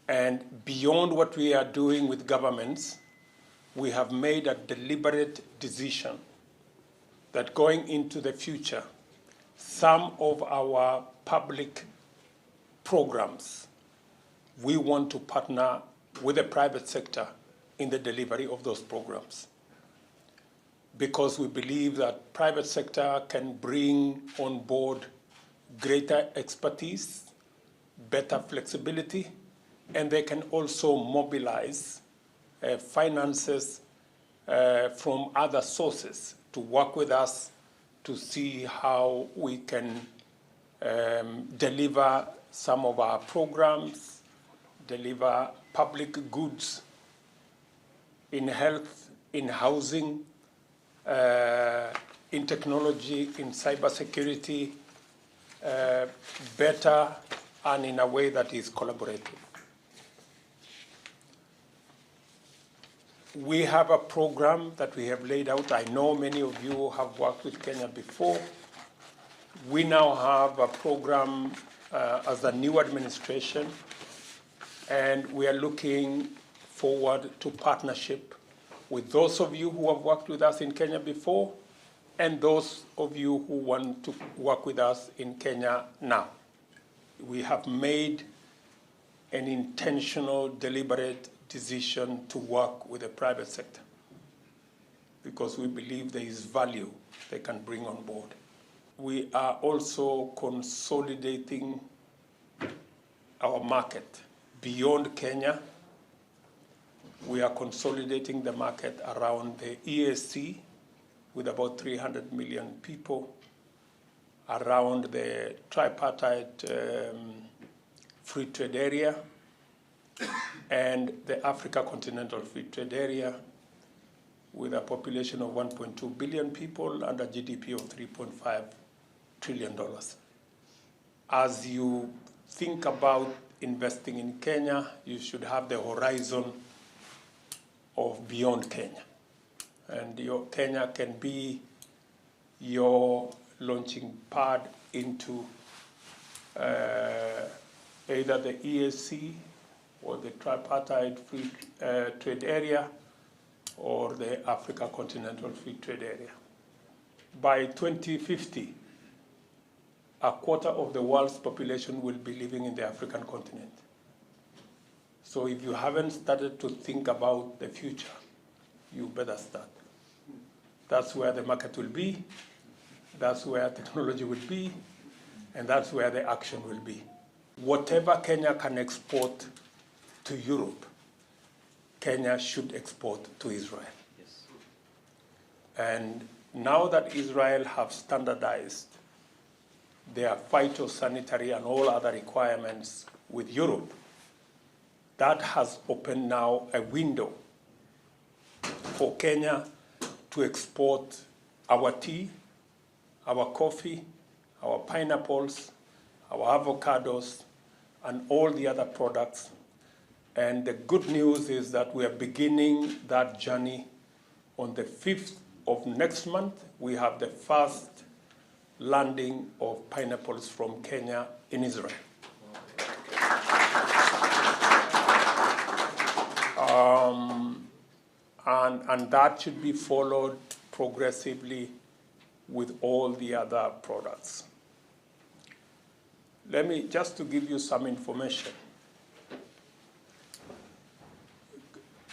And beyond what we are doing with governments, we have made a deliberate decision that going into the future, some of our public programs, we want to partner with the private sector in the delivery of those programs. Because we believe that private sector can bring on board greater expertise, better flexibility, and they can also mobilize finances from other sources to work with us to see how we can deliver some of our programs, deliver public goods in health, in housing, in technology, in cybersecurity, better and in a way that is collaborative. We have a program that we have laid out. I know many of you have worked with Kenya before. We now have a program as a new administration, and we are looking forward to partnership with those of you who have worked with us in Kenya before and those of you who want to work with us in Kenya now. We have made an intentional, deliberate decision to work with the private sector because we believe there is value they can bring on board. We are also consolidating our market beyond Kenya. We are consolidating the market around the EAC with about 300 million people, around the tripartite free trade area, and the Africa Continental Free Trade Area with a population of 1.2 billion people and a GDP of $3.5 trillion. As you think about investing in Kenya, you should have the horizon of beyond Kenya. And Kenya can be your launching pad into either the EAC or the tripartite free trade area or the Africa Continental Free Trade Area. By 2050, a quarter of the world's population will be living in the African continent. So if you haven't started to think about the future, you better start. That's where the market will be, that's where technology will be, and that's where the action will be. Whatever Kenya can export to Europe, Kenya should export to Israel. Yes. And now that Israel have standardized their phytosanitary and all other requirements with Europe, that has opened now a window for Kenya to export our tea, our coffee, our pineapples, our avocados, and all the other products. And the good news is that we are beginning that journey on the 5th of next month. We have the first landing of pineapples from Kenya in Israel. And that should be followed progressively with all the other products. Let me, just to give you some information.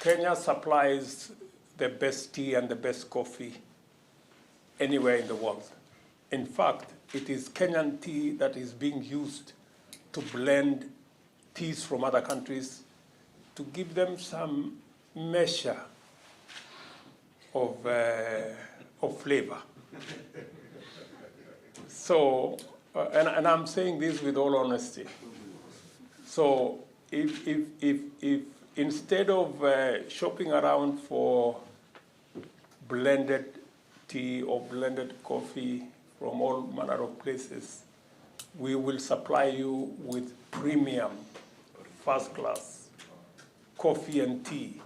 Kenya supplies the best tea and the best coffee anywhere in the world. In fact, it is Kenyan tea that is being used to blend teas from other countries to give them some measure of flavor. So, and I'm saying this with all honesty. So, if instead of shopping around for blended tea or blended coffee from all manner of places, we will supply you with premium, first class coffee and tea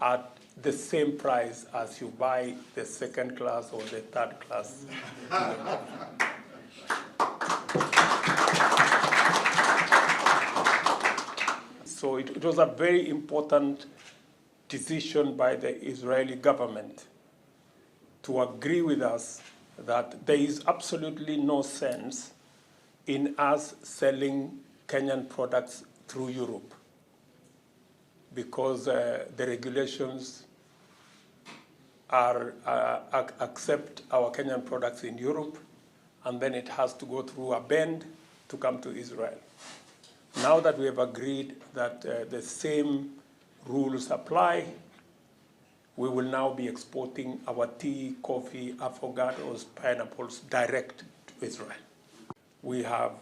at the same price as you buy the second class or the third class. So it was a very important decision by the Israeli government to agree with us that there is absolutely no sense in us selling Kenyan products through Europe, because the regulations are accept our Kenyan products in Europe, and then it has to go through a bend to come to Israel. Now that we have agreed that the same rules apply, we will now be exporting our tea, coffee, avocados, pineapples direct to Israel. We have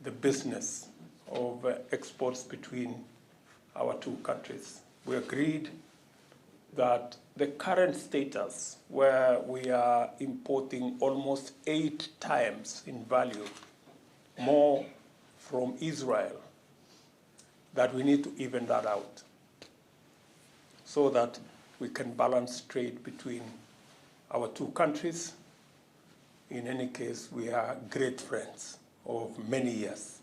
the business of exports between our two countries. We agreed that the current status, where we are importing almost 8 times in value more from Israel, that we need to even that out so that we can balance trade between our two countries. In any case, we are great friends of many years.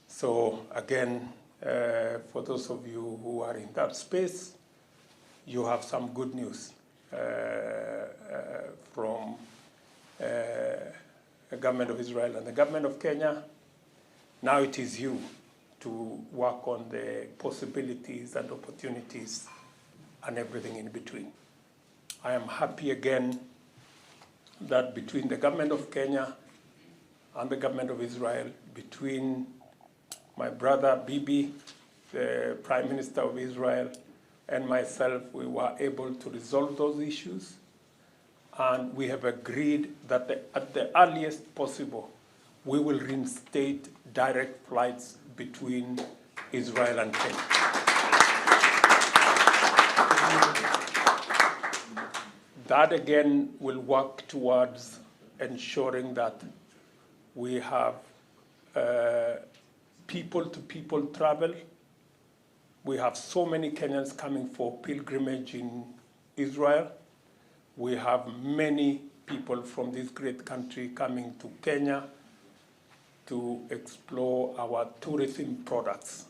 So again, for those of you who are in that space, you have some good news from the government of Israel and the government of Kenya. Now it is you to work on the possibilities and opportunities and everything in between. I am happy again that between the government of Kenya and the government of Israel, between my brother Bibi, the Prime Minister of Israel, and myself, we were able to resolve those issues. And we have agreed that at the earliest possible, we will reinstate direct flights between Israel and Kenya. That again will work towards ensuring that we have people-to-people travel. We have so many Kenyans coming for pilgrimage in Israel. We have many people from this great country coming to Kenya to explore our tourism products.